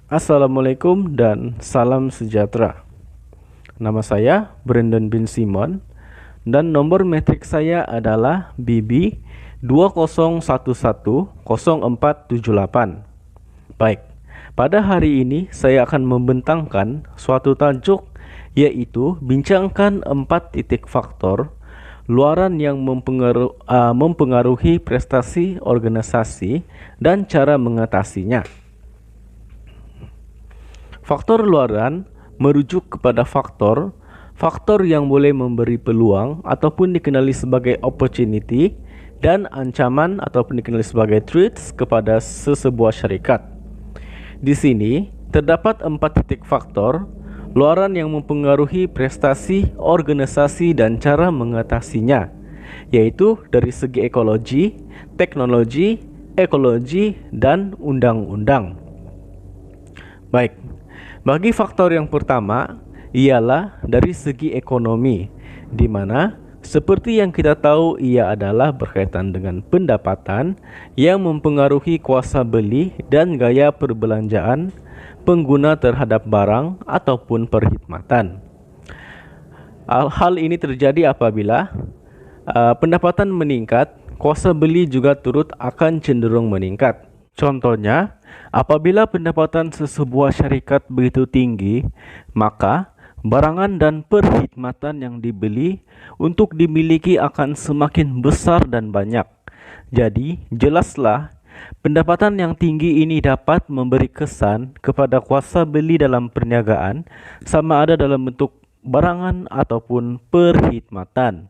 Assalamualaikum dan salam sejahtera. Nama saya Brandon bin Simon dan nomor metrik saya adalah BB 20110478. Baik, pada hari ini saya akan membentangkan suatu tajuk, yaitu bincangkan 4 titik faktor luaran yang mempengaruhi prestasi organisasi dan cara mengatasinya. Faktor luaran merujuk kepada faktor yang boleh memberi peluang ataupun dikenali sebagai opportunity dan ancaman ataupun dikenali sebagai threats kepada sesebuah syarikat. Di sini terdapat 4 titik faktor luaran yang mempengaruhi prestasi organisasi dan cara mengatasinya, yaitu dari segi ekologi, teknologi, ekologi, dan undang-undang. Baik, bagi faktor yang pertama ialah dari segi ekonomi, di mana seperti yang kita tahu ia adalah berkaitan dengan pendapatan yang mempengaruhi kuasa beli dan gaya perbelanjaan pengguna terhadap barang ataupun perkhidmatan. Hal ini terjadi apabila pendapatan meningkat, kuasa beli juga turut akan cenderung meningkat. Contohnya, apabila pendapatan sesebuah syarikat begitu tinggi, maka barangan dan perkhidmatan yang dibeli untuk dimiliki akan semakin besar dan banyak. Jadi, jelaslah pendapatan yang tinggi ini dapat memberi kesan kepada kuasa beli dalam perniagaan, sama ada dalam bentuk barangan ataupun perkhidmatan.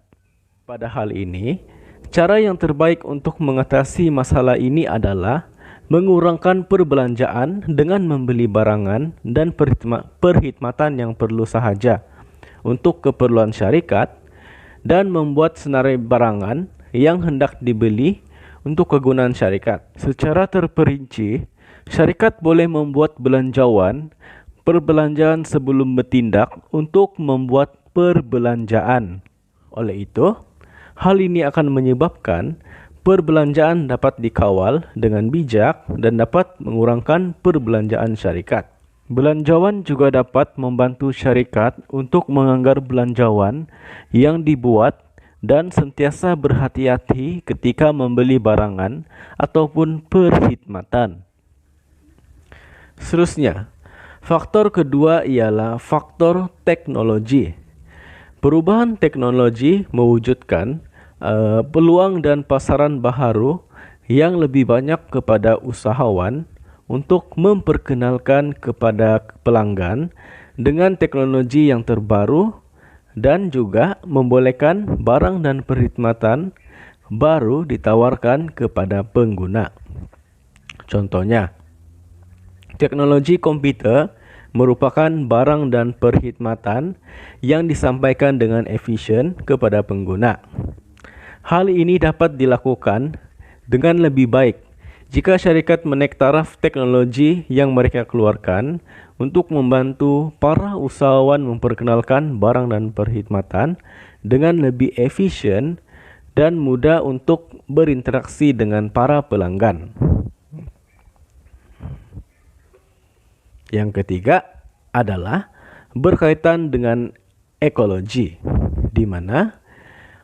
Pada hal ini, cara yang terbaik untuk mengatasi masalah ini adalah mengurangkan perbelanjaan dengan membeli barangan dan perkhidmatan yang perlu sahaja untuk keperluan syarikat dan membuat senarai barangan yang hendak dibeli untuk kegunaan syarikat. Secara terperinci, syarikat boleh membuat perbelanjaan sebelum bertindak untuk membuat perbelanjaan. Oleh itu, hal ini akan menyebabkan perbelanjaan dapat dikawal dengan bijak dan dapat mengurangkan perbelanjaan syarikat. Belanjawan juga dapat membantu syarikat untuk menganggar belanjawan yang dibuat dan sentiasa berhati-hati ketika membeli barangan ataupun perkhidmatan. Seterusnya, faktor kedua ialah faktor teknologi. Perubahan teknologi mewujudkan peluang dan pasaran baharu yang lebih banyak kepada usahawan untuk memperkenalkan kepada pelanggan dengan teknologi yang terbaru dan juga membolehkan barang dan perkhidmatan baru ditawarkan kepada pengguna. Contohnya, teknologi komputer merupakan barang dan perkhidmatan yang disampaikan dengan efisien kepada pengguna. Hal ini dapat dilakukan dengan lebih baik jika syarikat menaik taraf teknologi yang mereka keluarkan untuk membantu para usahawan memperkenalkan barang dan perkhidmatan dengan lebih efisien dan mudah untuk berinteraksi dengan para pelanggan. Yang ketiga adalah berkaitan dengan ekologi, di mana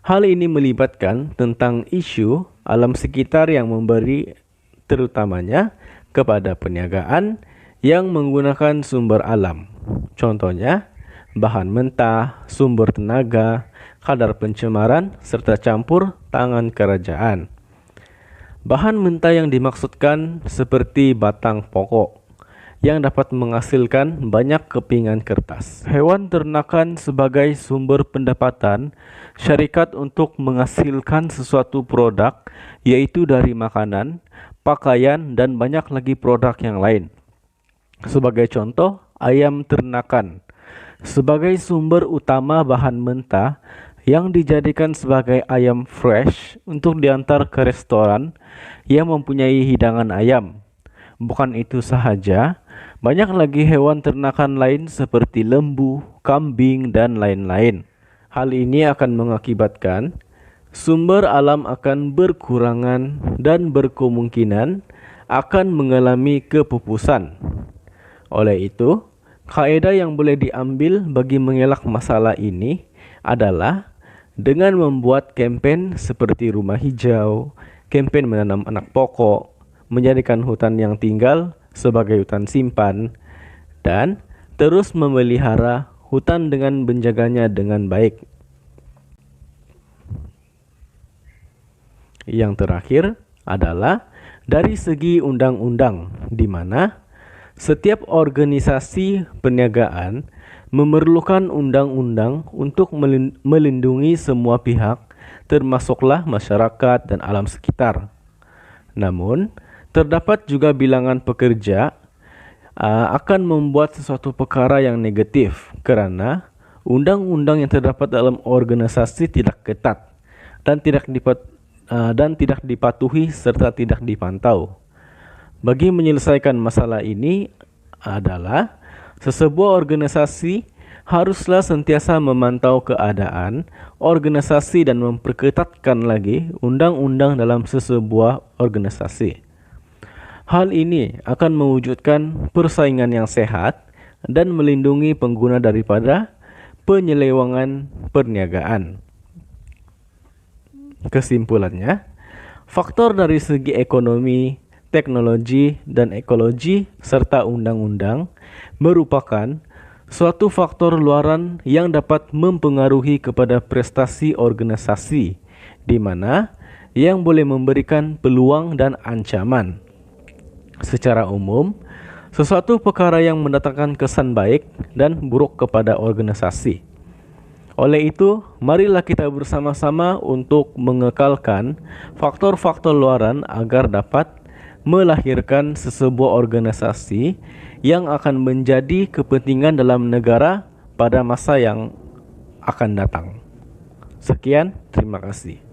hal ini melibatkan tentang isu alam sekitar yang memberi terutamanya kepada perniagaan yang menggunakan sumber alam. Contohnya, bahan mentah, sumber tenaga, kadar pencemaran, serta campur tangan kerajaan. Bahan mentah yang dimaksudkan seperti batang pokok yang dapat menghasilkan banyak kepingan kertas. Hewan ternakan sebagai sumber pendapatan syarikat untuk menghasilkan sesuatu produk, yaitu dari makanan, pakaian, dan banyak lagi produk yang lain. Sebagai contoh, ayam ternakan sebagai sumber utama bahan mentah yang dijadikan sebagai ayam fresh untuk diantar ke restoran yang mempunyai hidangan ayam. Bukan itu sahaja, banyak lagi hewan ternakan lain seperti lembu, kambing, dan lain-lain. Hal ini akan mengakibatkan sumber alam akan berkurangan dan berkemungkinan akan mengalami kepupusan. Oleh itu, kaidah yang boleh diambil bagi mengelak masalah ini adalah dengan membuat kampanye seperti rumah hijau, kampanye menanam anak pokok, menjadikan hutan yang tinggal sebagai hutan simpan, dan terus memelihara hutan dengan menjaganya dengan baik. Yang terakhir adalah dari segi undang-undang, di mana setiap organisasi perniagaan memerlukan undang-undang untuk melindungi semua pihak, termasuklah masyarakat dan alam sekitar. Namun, terdapat juga bilangan pekerja akan membuat sesuatu perkara yang negatif karena undang-undang yang terdapat dalam organisasi tidak ketat dan tidak dipatuhi serta tidak dipantau. Bagi menyelesaikan masalah ini adalah sesebuah organisasi haruslah sentiasa memantau keadaan organisasi dan memperketatkan lagi undang-undang dalam sesebuah organisasi. Hal ini akan mewujudkan persaingan yang sehat dan melindungi pengguna daripada penyelewengan perniagaan. Kesimpulannya, faktor dari segi ekonomi, teknologi, dan ekologi serta undang-undang merupakan suatu faktor luaran yang dapat mempengaruhi kepada prestasi organisasi, di mana yang boleh memberikan peluang dan ancaman. Secara umum, sesuatu perkara yang mendatangkan kesan baik dan buruk kepada organisasi. Oleh itu, marilah kita bersama-sama untuk mengekalkan faktor-faktor luaran agar dapat melahirkan sesebuah organisasi yang akan menjadi kepentingan dalam negara pada masa yang akan datang. Sekian, terima kasih.